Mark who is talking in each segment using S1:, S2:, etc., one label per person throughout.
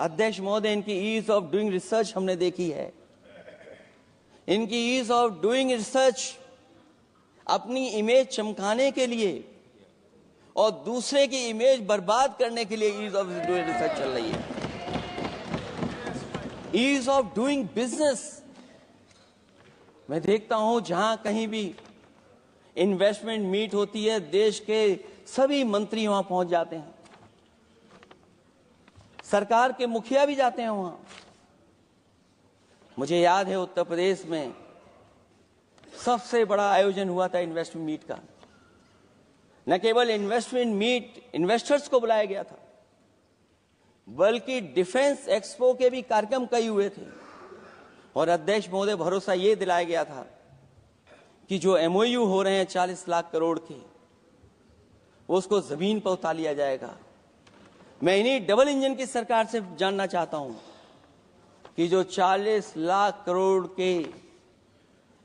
S1: अध्यक्ष महोदय, इनकी ईज ऑफ डूइंग रिसर्च हमने देखी है। इनकी ईज ऑफ डूइंग रिसर्च अपनी इमेज चमकाने के लिए और दूसरे की इमेज बर्बाद करने के लिए ईज ऑफ डूइंग रिसर्च चल रही है। ईज ऑफ डूइंग बिजनेस, मैं देखता हूं जहां कहीं भी इन्वेस्टमेंट मीट होती है, देश के सभी मंत्री वहां पहुंच जाते हैं, सरकार के मुखिया भी जाते हैं वहां। मुझे याद है उत्तर प्रदेश में सबसे बड़ा आयोजन हुआ था इन्वेस्टमेंट मीट का। न केवल इन्वेस्टमेंट मीट इन्वेस्टर्स को बुलाया गया था, बल्कि डिफेंस एक्सपो के भी कार्यक्रम कई हुए थे। और अध्यक्ष महोदय, भरोसा ये दिलाया गया था कि जो एमओयू हो रहे हैं 40 लाख करोड़ के, उसको जमीन पर उतार लिया जाएगा। मैं इन्हीं डबल इंजन की सरकार से जानना चाहता हूं कि जो 40 लाख करोड़ के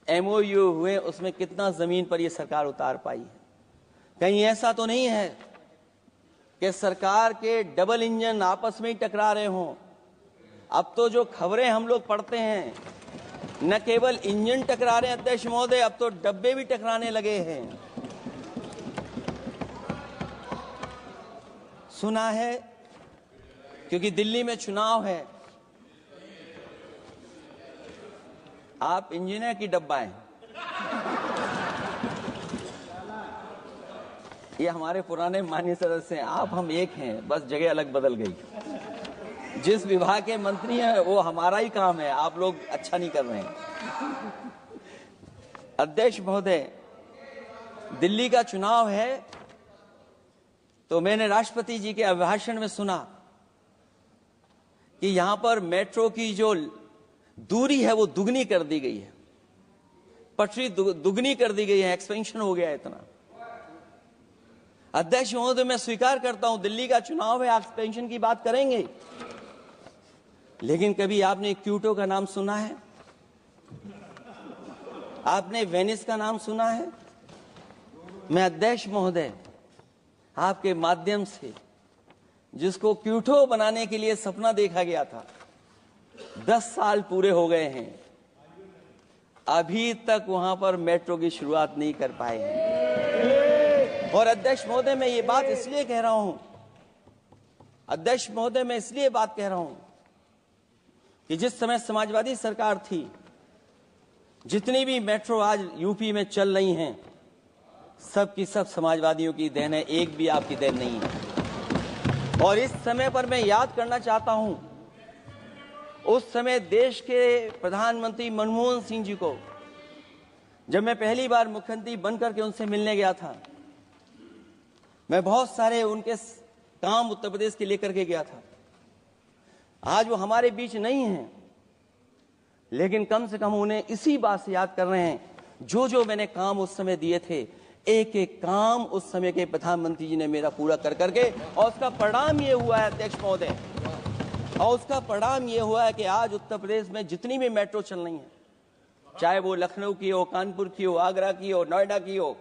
S1: एमओयू हुए, उसमें कितना जमीन पर यह सरकार उतार पाई है। कहीं ऐसा तो नहीं है कि सरकार के डबल इंजन आपस में ही टकरा रहे हों। अब तो जो खबरें हम लोग पढ़ते हैं, न केवल इंजन टकरा रहे हैं अध्यक्ष महोदय, अब तो डब्बे भी टकराने लगे हैं। सुना है क्योंकि दिल्ली में चुनाव है, आप इंजीनियर की डब्बा हैं। ये हमारे पुराने माननीय सदस्य हैं, आप हम एक हैं, बस जगह अलग बदल गई। जिस विभाग के मंत्री हैं वो हमारा ही काम है, आप लोग अच्छा नहीं कर रहे हैं। अध्यक्ष महोदय, दिल्ली का चुनाव है तो मैंने राष्ट्रपति जी के अभिभाषण में सुना कि यहां पर मेट्रो की जो दूरी है वो दुगनी कर दी गई है, पटरी दुगनी कर दी गई है, एक्सपेंशन हो गया है इतना। अध्यक्ष महोदय, मैं स्वीकार करता हूं दिल्ली का चुनाव है, एक्सपेंशन की बात करेंगे, लेकिन कभी आपने क्यूटो का नाम सुना है? आपने वेनिस का नाम सुना है? मैं अध्यक्ष महोदय आपके माध्यम से, जिसको क्यूटो बनाने के लिए सपना देखा गया था, 10 साल पूरे हो गए हैं, अभी तक वहां पर मेट्रो की शुरुआत नहीं कर पाए हैं। और अध्यक्ष महोदय, मैं ये बात इसलिए कह रहा हूं, अध्यक्ष महोदय मैं इसलिए बात कह रहा हूं कि जिस समय समाजवादी सरकार थी, जितनी भी मेट्रो आज यूपी में चल रही हैं, सब की सब समाजवादियों की देन है, एक भी आपकी देन नहीं है। और इस समय पर मैं याद करना चाहता हूं, उस समय देश के प्रधानमंत्री मनमोहन सिंह जी को जब मैं पहली बार मुख्यमंत्री बनकर के उनसे मिलने गया था, मैं बहुत सारे उनके काम उत्तर प्रदेश के लेकर के गया था। आज वो हमारे बीच नहीं हैं, लेकिन कम से कम उन्हें इसी बात से याद कर रहे हैं, जो जो मैंने काम उस समय दिए थे, एक एक काम उस समय के प्रधानमंत्री जी ने मेरा पूरा कर करके, और उसका परिणाम ये हुआ है अध्यक्ष महोदय, और उसका परिणाम ये हुआ है कि आज उत्तर प्रदेश में जितनी भी मेट्रो चल रही हैं, चाहे वो लखनऊ की हो, कानपुर की हो, आगरा की हो, नोएडा की हो,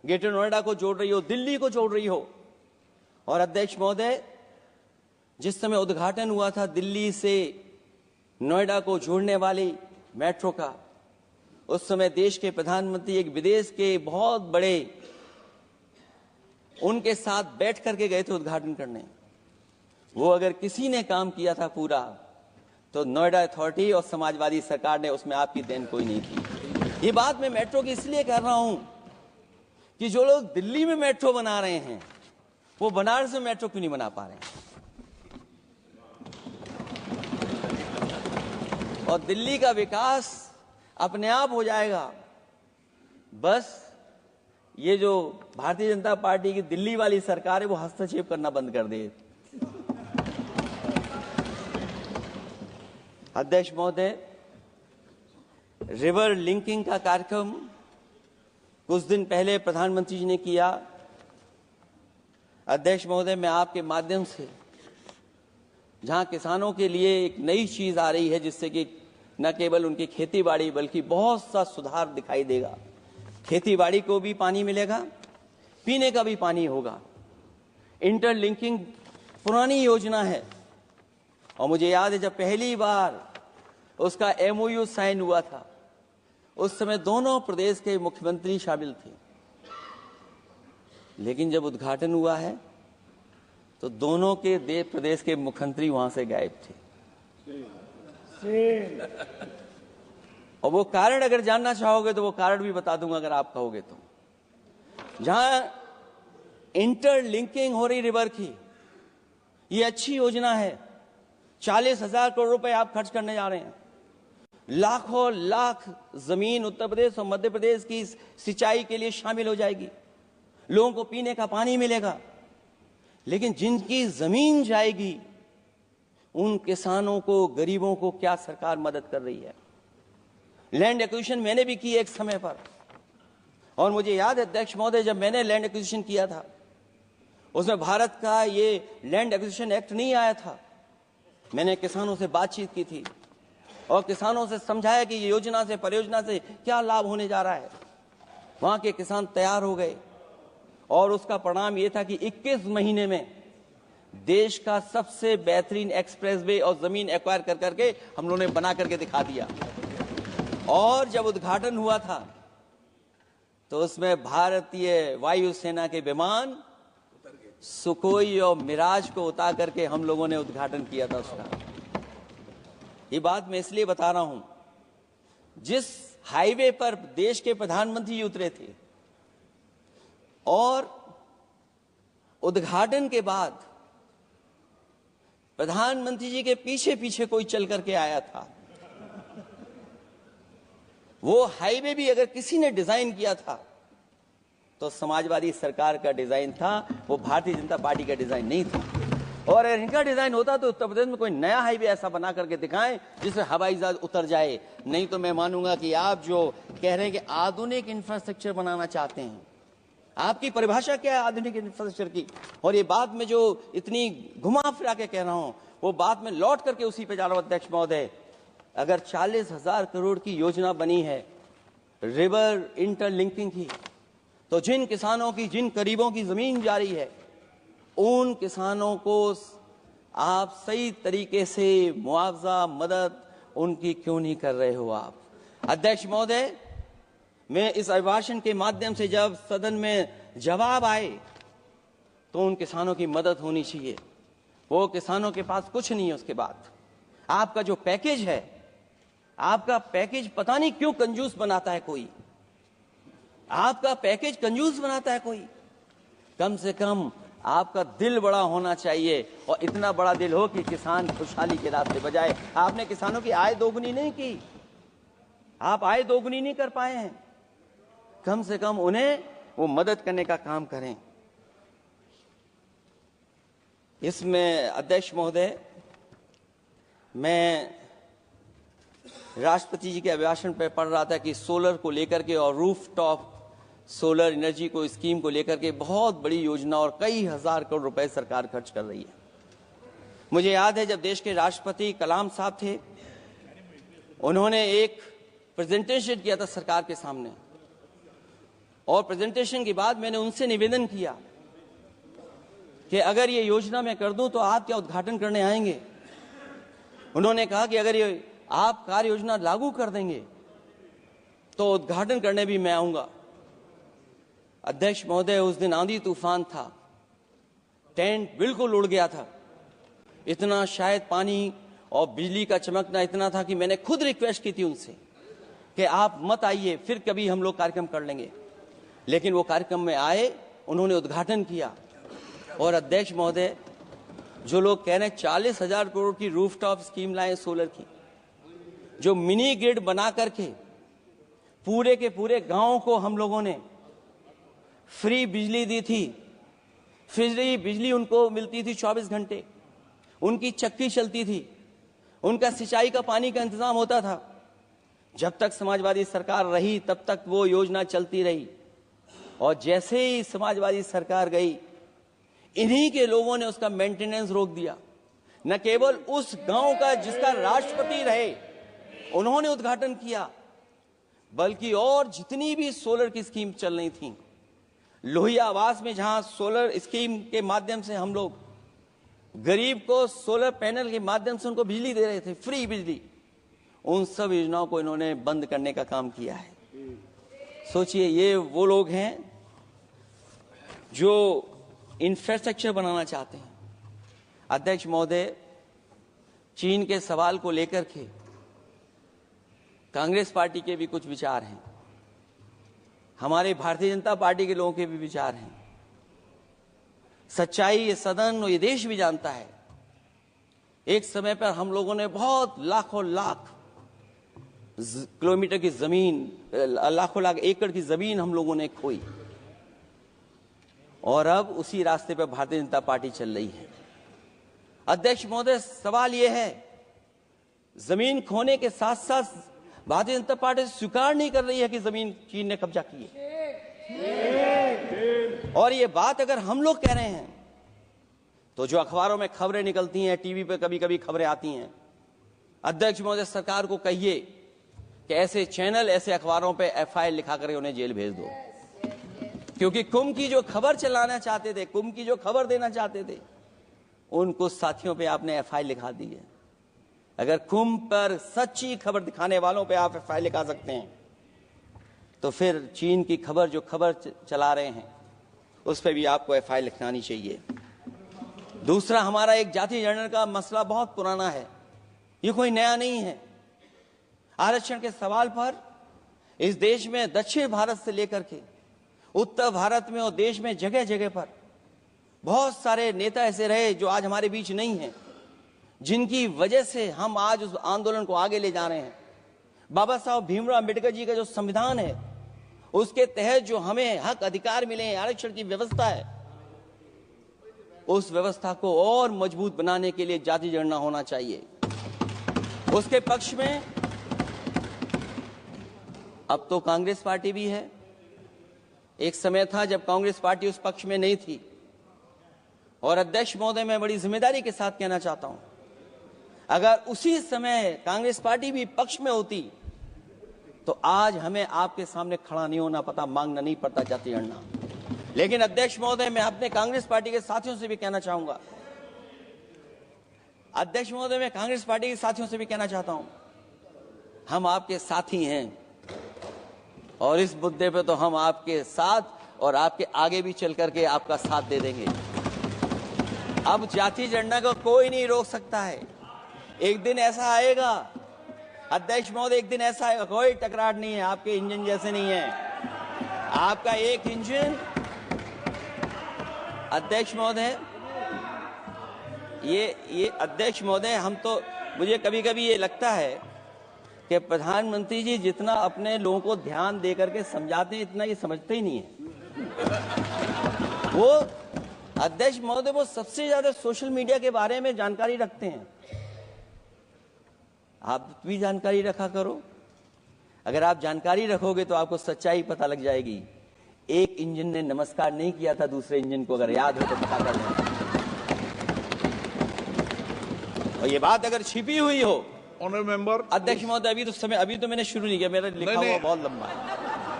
S1: ग्रेटर नोएडा को जोड़ रही हो, दिल्ली को जोड़ रही हो। और अध्यक्ष महोदय, जिस समय उद्घाटन हुआ था दिल्ली से नोएडा को जोड़ने वाली मेट्रो का, उस समय देश के प्रधानमंत्री एक विदेश के बहुत बड़े उनके साथ बैठ करके गए थे उद्घाटन करने। वो अगर किसी ने काम किया था पूरा, तो नोएडा अथॉरिटी और समाजवादी सरकार ने, उसमें आपकी देन कोई नहीं थी। ये बात मैं मेट्रो की इसलिए कर रहा हूं कि जो लोग दिल्ली में मेट्रो बना रहे हैं, वो बनारस में मेट्रो क्यों नहीं बना पा रहे हैं? और दिल्ली का विकास अपने आप हो जाएगा, बस ये जो भारतीय जनता पार्टी की दिल्ली वाली सरकार है वो हस्तक्षेप करना बंद कर दे। अध्यक्ष महोदय, रिवर लिंकिंग का कार्यक्रम कुछ दिन पहले प्रधानमंत्री जी ने किया। अध्यक्ष महोदय, मैं आपके माध्यम से, जहां किसानों के लिए एक नई चीज आ रही है, जिससे कि न केवल उनकी खेती बाड़ी बल्कि बहुत सा सुधार दिखाई देगा। खेती बाड़ी को भी पानी मिलेगा, पीने का भी पानी होगा। इंटरलिंकिंग पुरानी योजना है और मुझे याद है जब पहली बार उसका MOU साइन हुआ था, उस समय दोनों प्रदेश के मुख्यमंत्री शामिल थे, लेकिन जब उद्घाटन हुआ है तो दोनों के प्रदेश के मुख्यमंत्री वहां से गायब थे। और वो कारण अगर जानना चाहोगे तो वो कारण भी बता दूंगा अगर आप कहोगे तो। जहां इंटरलिंकिंग हो रही रिवर की, ये अच्छी योजना है। 40,000 करोड़ रुपए आप खर्च करने जा रहे हैं। लाखों लाख जमीन उत्तर प्रदेश और मध्य प्रदेश की सिंचाई के लिए शामिल हो जाएगी, लोगों को पीने का पानी मिलेगा। लेकिन जिनकी जमीन जाएगी उन किसानों को, गरीबों को क्या सरकार मदद कर रही है? लैंड एक्विजिशन मैंने भी की एक समय पर, और मुझे याद है अध्यक्ष महोदय, जब मैंने लैंड एक्विजिशन किया था उसमें भारत का ये लैंड एक्विजिशन एक्ट नहीं आया था। मैंने किसानों से बातचीत की थी और किसानों से समझाया कि ये योजना से, परियोजना से क्या लाभ होने जा रहा है। वहां के किसान तैयार हो गए और उसका परिणाम ये था कि 21 महीने में देश का सबसे बेहतरीन एक्सप्रेसवे और जमीन एक्वायर कर करके हम लोगों ने बना करके दिखा दिया। और जब उद्घाटन हुआ था तो उसमें भारतीय वायुसेना के विमान सुखोई और मिराज को उतार करके हम लोगों ने उद्घाटन किया था उसका। ये बात मैं इसलिए बता रहा हूं, जिस हाईवे पर देश के प्रधानमंत्री उतरे थे और उद्घाटन के बाद प्रधानमंत्री जी के पीछे पीछे कोई चल करके आया था। वो हाईवे भी अगर किसी ने डिजाइन किया था तो समाजवादी सरकार का डिजाइन था, वो भारतीय जनता पार्टी का डिजाइन नहीं था। और अगर इनका डिजाइन होता तो उत्तर प्रदेश में कोई नया हाईवे ऐसा बना करके दिखाएं जिससे हवाई जहाज उतर जाए। नहीं तो मैं मानूंगा कि आप जो कह रहे हैं कि आधुनिक इंफ्रास्ट्रक्चर बनाना चाहते हैं, आपकी परिभाषा क्या है आधुनिक इंफ्रास्ट्रक्चर की? और ये बात में जो इतनी घुमा फिरा के कह रहा हूं, वो बात में लौट करके उसी पे जा रहा हूं अध्यक्ष महोदय। अगर 40,000 करोड़ की योजना बनी है रिवर इंटरलिंकिंग की, तो जिन किसानों की, जिन गरीबों की जमीन जा रही है, उन किसानों को आप सही तरीके से मुआवजा, मदद उनकी क्यों नहीं कर रहे हो आप? अध्यक्ष महोदय, मैं इस अभिभाषण के माध्यम से जब सदन में जवाब आए तो उन किसानों की मदद होनी चाहिए। वो किसानों के पास कुछ नहीं है। उसके बाद आपका जो पैकेज है, आपका पैकेज पता नहीं क्यों कंजूस बनाता है कोई। आपका पैकेज कंजूस बनाता है कोई। कम से कम आपका दिल बड़ा होना चाहिए, और इतना बड़ा दिल हो कि किसान खुशहाली के रास्ते बजाए। आपने किसानों की आय दोगुनी नहीं की, आप आय दोगुनी नहीं कर पाए हैं। कम से कम उन्हें वो मदद करने का काम करें। इसमें अध्यक्ष महोदय, मैं राष्ट्रपति जी के अभिभाषण पर पढ़ रहा था कि सोलर को लेकर के और रूफ टॉप सोलर एनर्जी को, स्कीम को लेकर के बहुत बड़ी योजना और कई हजार करोड़ रुपए सरकार खर्च कर रही है। मुझे याद है जब देश के राष्ट्रपति कलाम साहब थे, उन्होंने एक प्रेजेंटेशन किया था सरकार के सामने, और प्रेजेंटेशन के बाद मैंने उनसे निवेदन किया कि अगर ये योजना मैं कर दूं तो आप क्या उद्घाटन करने आएंगे? उन्होंने कहा कि अगर ये आप कार्य योजना लागू कर देंगे तो उद्घाटन करने भी मैं आऊंगा। अध्यक्ष महोदय, उस दिन आंधी तूफान था, टेंट बिल्कुल उड़ गया था। इतना शायद पानी और बिजली का चमकना इतना था कि मैंने खुद रिक्वेस्ट की थी उनसे कि आप मत आइए, फिर कभी हम लोग कार्यक्रम कर लेंगे। लेकिन वो कार्यक्रम में आए, उन्होंने उद्घाटन किया। और अध्यक्ष महोदय, जो लोग कह रहे हैं 40,000 करोड़ की रूफटॉप स्कीम लाए सोलर की, जो मिनी ग्रिड बना करके पूरे के पूरे गांव को हम लोगों ने फ्री बिजली दी थी। फ्री बिजली उनको मिलती थी 24 घंटे, उनकी चक्की चलती थी, उनका सिंचाई का पानी का इंतजाम होता था। जब तक समाजवादी सरकार रही तब तक वो योजना चलती रही, और जैसे ही समाजवादी सरकार गई, इन्हीं के लोगों ने उसका मेंटेनेंस रोक दिया। न केवल उस गांव का जिसका राष्ट्रपति रहे उन्होंने उद्घाटन किया, बल्कि और जितनी भी सोलर की स्कीम चल रही थी, लोहिया आवास में जहां सोलर स्कीम के माध्यम से हम लोग गरीब को सोलर पैनल के माध्यम से उनको बिजली दे रहे थे, फ्री बिजली, उन सब योजनाओं को इन्होंने बंद करने का काम किया है। सोचिए, ये वो लोग हैं जो इंफ्रास्ट्रक्चर बनाना चाहते हैं। अध्यक्ष महोदय, चीन के सवाल को लेकर के कांग्रेस पार्टी के भी कुछ विचार हैं, हमारे भारतीय जनता पार्टी के लोगों के भी विचार हैं। सच्चाई ये सदन और ये देश भी जानता है, एक समय पर हम लोगों ने बहुत लाखों लाख किलोमीटर की जमीन, लाखों लाख एकड़ की जमीन हम लोगों ने खोई, और अब उसी रास्ते पर भारतीय जनता पार्टी चल रही है। अध्यक्ष महोदय, सवाल यह है, जमीन खोने के साथ साथ भारतीय जनता पार्टी स्वीकार नहीं कर रही है कि जमीन चीन ने कब्जा की है। और ये बात अगर हम लोग कह रहे हैं तो जो अखबारों में खबरें निकलती हैं, टीवी पे कभी कभी खबरें आती हैं, अध्यक्ष महोदय सरकार को कहिए कि ऐसे चैनल, ऐसे अखबारों पे एफआईआर लिखा कर उन्हें जेल भेज दो, क्योंकि कुंभ की जो खबर चलाना चाहते थे, कुंभ की जो खबर देना चाहते थे, उन कुछ साथियों पे आपने एफआईआर लिखा दी है। अगर कुंभ पर सच्ची खबर दिखाने वालों पे आप एफआईआर लिखा सकते हैं, तो फिर चीन की खबर, जो खबर चला रहे हैं, उस पर भी आपको एफआईआर लिखवानी चाहिए। दूसरा, हमारा एक जाति जनगणना का मसला बहुत पुराना है, ये कोई नया नहीं है। आरक्षण के सवाल पर इस देश में दक्षिण भारत से लेकर के उत्तर भारत में और देश में जगह जगह पर बहुत सारे नेता ऐसे रहे जो आज हमारे बीच नहीं हैं, जिनकी वजह से हम आज उस आंदोलन को आगे ले जा रहे हैं। बाबा साहब भीमराव अंबेडकर जी का जो संविधान है, उसके तहत जो हमें हक अधिकार मिले हैं, आरक्षण की व्यवस्था है, उस व्यवस्था को और मजबूत बनाने के लिए जाति जनगणना होना चाहिए। उसके पक्ष में अब तो कांग्रेस पार्टी भी है। एक समय था जब कांग्रेस पार्टी उस पक्ष में नहीं थी, और अध्यक्ष महोदय, मैं बड़ी जिम्मेदारी के साथ कहना चाहता हूं, अगर उसी समय कांग्रेस पार्टी भी पक्ष में होती तो आज हमें आपके सामने खड़ा नहीं होना पता, मांगना नहीं पड़ता जाति जनगणना। लेकिन अध्यक्ष महोदय, मैं अपने कांग्रेस पार्टी के साथियों से भी कहना चाहूंगा, अध्यक्ष महोदय, मैं कांग्रेस पार्टी के साथियों से भी कहना चाहता हूं, हम आपके साथी हैं, और इस मुद्दे पे तो हम आपके साथ और आपके आगे भी चल करके आपका साथ दे देंगे। अब जाति जनगणना को कोई नहीं रोक सकता है। एक दिन ऐसा आएगा अध्यक्ष महोदय, एक दिन ऐसा आएगा, कोई टकरार नहीं है, आपके इंजन जैसे नहीं है, आपका एक इंजन। अध्यक्ष महोदय, ये अध्यक्ष महोदय, हम तो, मुझे कभी कभी ये लगता है कि प्रधानमंत्री जी जितना अपने लोगों को ध्यान दे करके समझाते हैं, इतना ये समझते ही नहीं है। वो अध्यक्ष महोदय, वो सबसे ज्यादा सोशल मीडिया के बारे में जानकारी रखते हैं। आप भी जानकारी रखा करो। अगर आप जानकारी रखोगे तो आपको सच्चाई पता लग जाएगी। एक इंजन ने नमस्कार नहीं किया था दूसरे इंजन को, अगर याद हो तो पता कर लें। और ये बात अगर छिपी हुई हो,
S2: ऑनरेबल मेंबर,
S1: अध्यक्ष महोदय, अभी तो मैंने शुरू नहीं किया, मेरा लिखा हुआ बहुत लंबा है।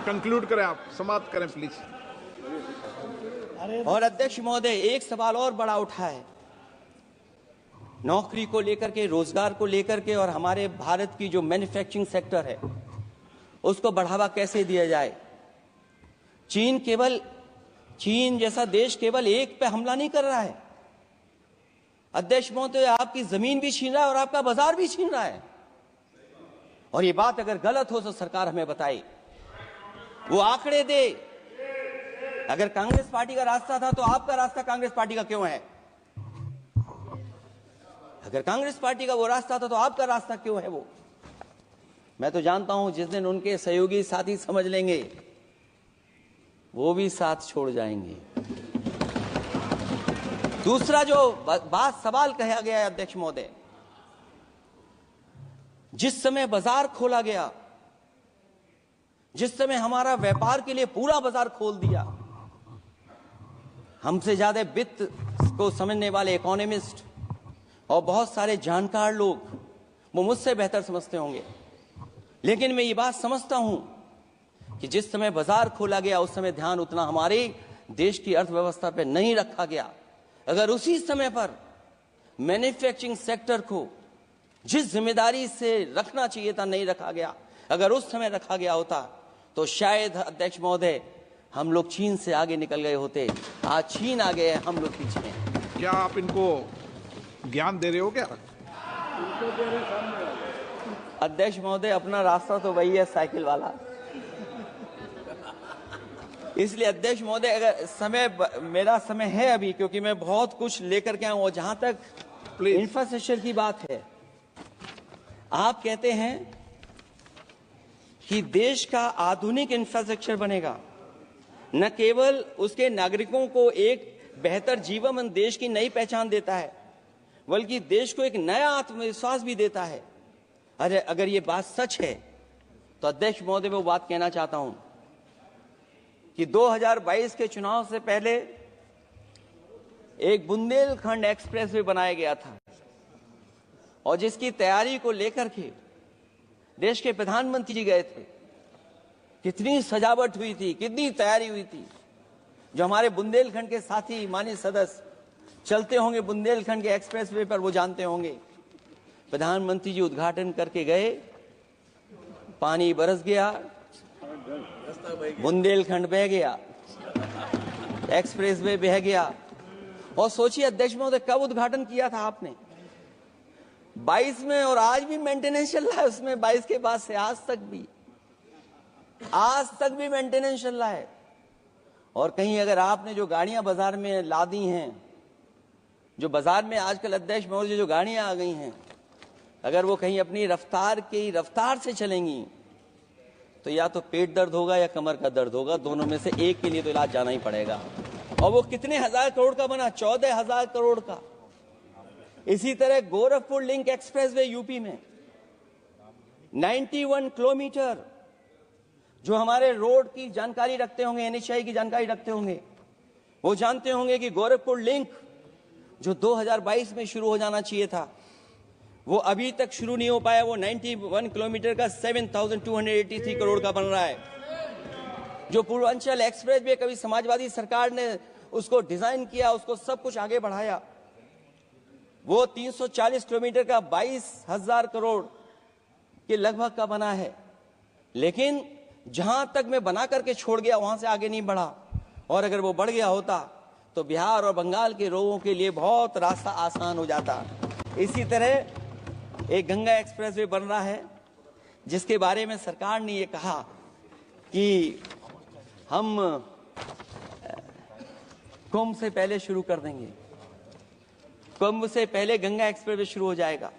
S2: कंक्लूड करें, आप समाप्त करें प्लीज।
S1: और अध्यक्ष महोदय, एक सवाल और बड़ा उठा है, नौकरी को लेकर के, रोजगार को लेकर के, और हमारे भारत की जो मैन्युफैक्चरिंग सेक्टर है उसको बढ़ावा कैसे दिया जाए। चीन जैसा देश केवल एक पे हमला नहीं कर रहा है अध्यक्ष महोदय, आपकी जमीन भी छीन रहा है और आपका बाजार भी छीन रहा है। और ये बात अगर गलत हो तो सरकार हमें बताए, वो आंकड़े दे। अगर कांग्रेस पार्टी का रास्ता था तो आपका रास्ता कांग्रेस पार्टी का क्यों है? अगर कांग्रेस पार्टी का वो रास्ता था तो आपका रास्ता क्यों है वो? मैं तो जानता हूं जिस दिन उनके सहयोगी साथी समझ लेंगे, वो भी साथ छोड़ जाएंगे। दूसरा जो सवाल कहा गया है अध्यक्ष महोदय, जिस समय बाजार खोला गया, जिस समय हमारा व्यापार के लिए पूरा बाजार खोल दिया, हमसे ज्यादा वित्त को समझने वाले इकोनॉमिस्ट और बहुत सारे जानकार लोग वो मुझसे बेहतर समझते होंगे, लेकिन मैं ये बात समझता हूं कि जिस समय बाजार खोला गया उस समय ध्यान उतना हमारे देश की अर्थव्यवस्था पर नहीं रखा गया। अगर उसी समय पर मैन्युफैक्चरिंग सेक्टर को जिस जिम्मेदारी से रखना चाहिए था नहीं रखा गया। अगर उस समय रखा गया होता तो शायद अध्यक्ष महोदय हम लोग चीन से आगे निकल गए होते। आज चीन आगे है, हम लोग पीछे हैं।
S2: क्या आप इनको ज्ञान दे रहे हो क्या?
S1: अध्यक्ष महोदय अपना रास्ता तो वही है, साइकिल वाला। इसलिए अध्यक्ष महोदय अगर मेरा समय है अभी, क्योंकि मैं बहुत कुछ लेकर के आऊं। जहां तक इंफ्रास्ट्रक्चर की बात है, आप कहते हैं कि देश का आधुनिक इंफ्रास्ट्रक्चर बनेगा, न केवल उसके नागरिकों को एक बेहतर जीवन देश की नई पहचान देता है, बल्कि देश को एक नया आत्मविश्वास भी देता है। अरे अगर ये बात सच है तो अध्यक्ष महोदय मैं वो बात कहना चाहता हूं कि 2022 के चुनाव से पहले एक बुंदेलखंड एक्सप्रेस वे बनाया गया था, और जिसकी तैयारी को लेकर के देश के प्रधानमंत्री जी गए थे। कितनी सजावट हुई थी, कितनी तैयारी हुई थी। जो हमारे बुंदेलखंड के साथी माननीय सदस्य चलते होंगे बुंदेलखंड के एक्सप्रेस वे पर, वो जानते होंगे। प्रधानमंत्री जी उद्घाटन करके गए, पानी बरस गया, बुंदेलखंड बह गया, एक्सप्रेस वे बह गया। और सोचिए अध्यक्ष महोदय, कब उद्घाटन किया था आपने? 22 में, और आज भी मेंटेनेंस चल रहा है उसमें। 22 के बाद से आज तक भी मेंटेनेंस चल रहा है। और कहीं अगर आपने जो गाड़ियां बाजार में ला दी हैं, जो बाजार में आजकल अध्यक्ष महोदय जो गाड़ियां आ गई हैं, अगर वो कहीं अपनी रफ्तार से चलेंगी तो या तो पेट दर्द होगा या कमर का दर्द होगा, दोनों में से एक के लिए तो इलाज जाना ही पड़ेगा। और वो कितने हजार करोड़ का बना? 14,000 करोड़ का। इसी तरह गोरखपुर लिंक एक्सप्रेसवे यूपी में 91 किलोमीटर। जो हमारे रोड की जानकारी रखते होंगे, एनएचआई की जानकारी रखते होंगे, वो जानते होंगे कि गोरखपुर लिंक जो 2022 में शुरू हो जाना चाहिए था, वो अभी तक शुरू नहीं हो पाया। वो 91 किलोमीटर का 7,283 करोड़ का बन रहा है। जो पूर्वांचल एक्सप्रेस वे, कभी समाजवादी सरकार ने उसको डिजाइन किया, उसको सब कुछ आगे बढ़ाया, वो 340 किलोमीटर का 22,000 करोड़ के लगभग का बना है। लेकिन जहां तक मैं बना करके छोड़ गया वहां से आगे नहीं बढ़ा। और अगर वो बढ़ गया होता तो बिहार और बंगाल के लोगों के लिए बहुत रास्ता आसान हो जाता। इसी तरह एक गंगा एक्सप्रेस वे बन रहा है, जिसके बारे में सरकार ने ये कहा कि हम कुंभ से पहले शुरू कर देंगे, कुंभ से पहले गंगा एक्सप्रेस वे शुरू हो जाएगा।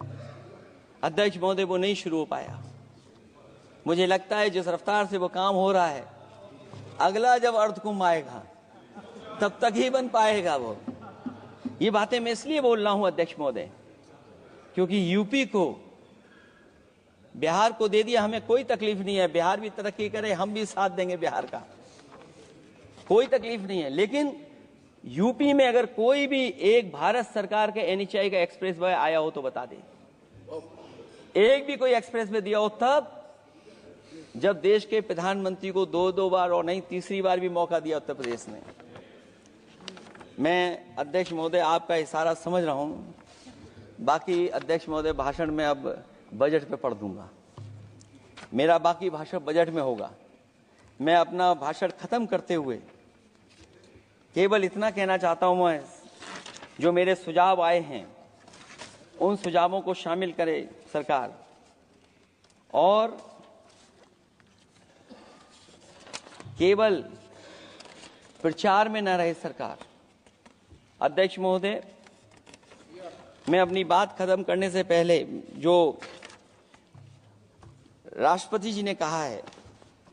S1: अध्यक्ष महोदय वो नहीं शुरू हो पाया। मुझे लगता है जिस रफ्तार से वो काम हो रहा है, अगला जब अर्धकुंभ आएगा तब तक ही बन पाएगा वो। ये बातें मैं इसलिए बोल रहा हूं अध्यक्ष महोदय, क्योंकि यूपी को बिहार को दे दिया, हमें कोई तकलीफ नहीं है। बिहार भी तरक्की करे, हम भी साथ देंगे बिहार का, कोई तकलीफ नहीं है। लेकिन यूपी में अगर कोई भी एक भारत सरकार के एनएचआई का एक्सप्रेस वे आया हो तो बता दे। एक भी कोई एक्सप्रेस वे दिया हो तब, जब देश के प्रधानमंत्री को दो बार और नहीं तीसरी बार भी मौका दिया उत्तर प्रदेश ने। मैं अध्यक्ष महोदय आपका इशारा समझ रहा हूं। बाकी अध्यक्ष महोदय भाषण में अब बजट पे पढ़ दूंगा, मेरा बाकी भाषण बजट में होगा। मैं अपना भाषण खत्म करते हुए केवल इतना कहना चाहता हूं, मैं जो मेरे सुझाव आए हैं उन सुझावों को शामिल करे सरकार, और केवल प्रचार में न रहे सरकार। अध्यक्ष महोदय, मैं अपनी बात खत्म करने से पहले जो राष्ट्रपति जी ने कहा है,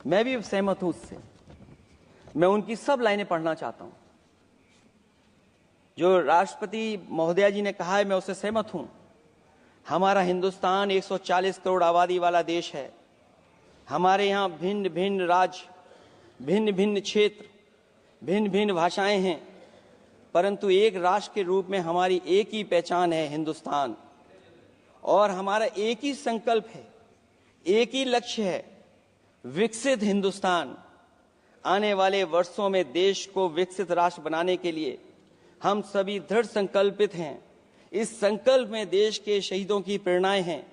S1: मैं भी सहमत हूं उससे। मैं उनकी सब लाइनें पढ़ना चाहता हूं। जो राष्ट्रपति महोदया जी ने कहा है, मैं उससे सहमत हूं। हमारा हिंदुस्तान 140 करोड़ आबादी वाला देश है। हमारे यहाँ भिन्न भिन्न राज्य, भिन्न भिन्न क्षेत्र, भिन्न भिन्न भाषाएं हैं, परंतु एक राष्ट्र के रूप में हमारी एक ही पहचान है, हिंदुस्तान। और हमारा एक ही संकल्प है, एक ही लक्ष्य है, विकसित हिंदुस्तान। आने वाले वर्षों में देश को विकसित राष्ट्र बनाने के लिए हम सभी दृढ़ संकल्पित हैं। इस संकल्प में देश के शहीदों की प्रेरणाएं हैं,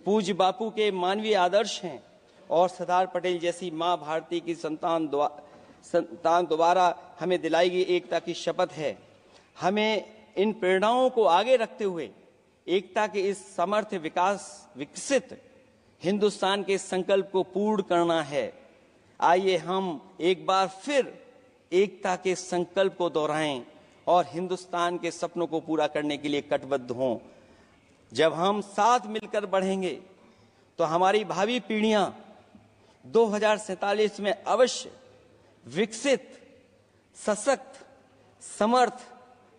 S1: पूज्य बापू के मानवीय आदर्श हैं और सरदार पटेल जैसी मां भारती की संतान द्वारा हमें दिलाई गई एकता की शपथ है। हमें इन प्रेरणाओं को आगे रखते हुए एकता के इस समर्थ विकसित हिंदुस्तान के संकल्प को पूर्ण करना है। आइए हम एक बार फिर एकता के संकल्प को दोहराएं और हिंदुस्तान के सपनों को पूरा करने के लिए कटिबद्ध हों। जब हम साथ मिलकर बढ़ेंगे तो हमारी भावी पीढ़ियां 2047 में अवश्य विकसित, सशक्त, समर्थ,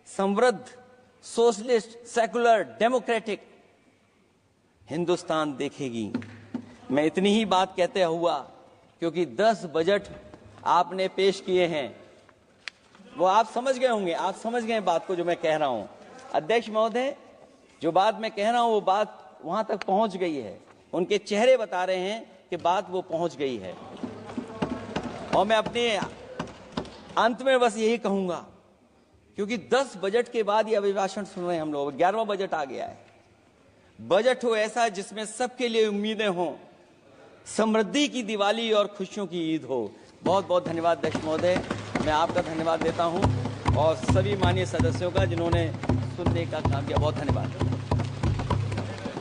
S1: समृद्ध, सोशलिस्ट, सेकुलर, डेमोक्रेटिक हिंदुस्तान देखेगी। मैं इतनी ही बात कहते हुआ, क्योंकि 10 बजट आपने पेश किए हैं, वो आप समझ गए होंगे, आप समझ गए बात को जो मैं कह रहा हूं। अध्यक्ष महोदय, जो बात मैं कह रहा हूं वो बात वहां तक पहुंच गई है। उनके चेहरे बता रहे हैं कि बात वो पहुंच गई है। और मैं अपने अंत में बस यही कहूंगा, क्योंकि 10 बजट के बाद ये अभिभाषण सुन रहे हैं हम लोग, 11वां बजट आ गया है। बजट हो ऐसा जिसमें सबके लिए उम्मीदें हों, समृद्धि की दिवाली और खुशियों की ईद हो। बहुत बहुत धन्यवाद अध्यक्ष महोदय, मैं आपका धन्यवाद देता हूं और सभी माननीय सदस्यों का जिन्होंने सुनने का काम किया। बहुत धन्यवाद।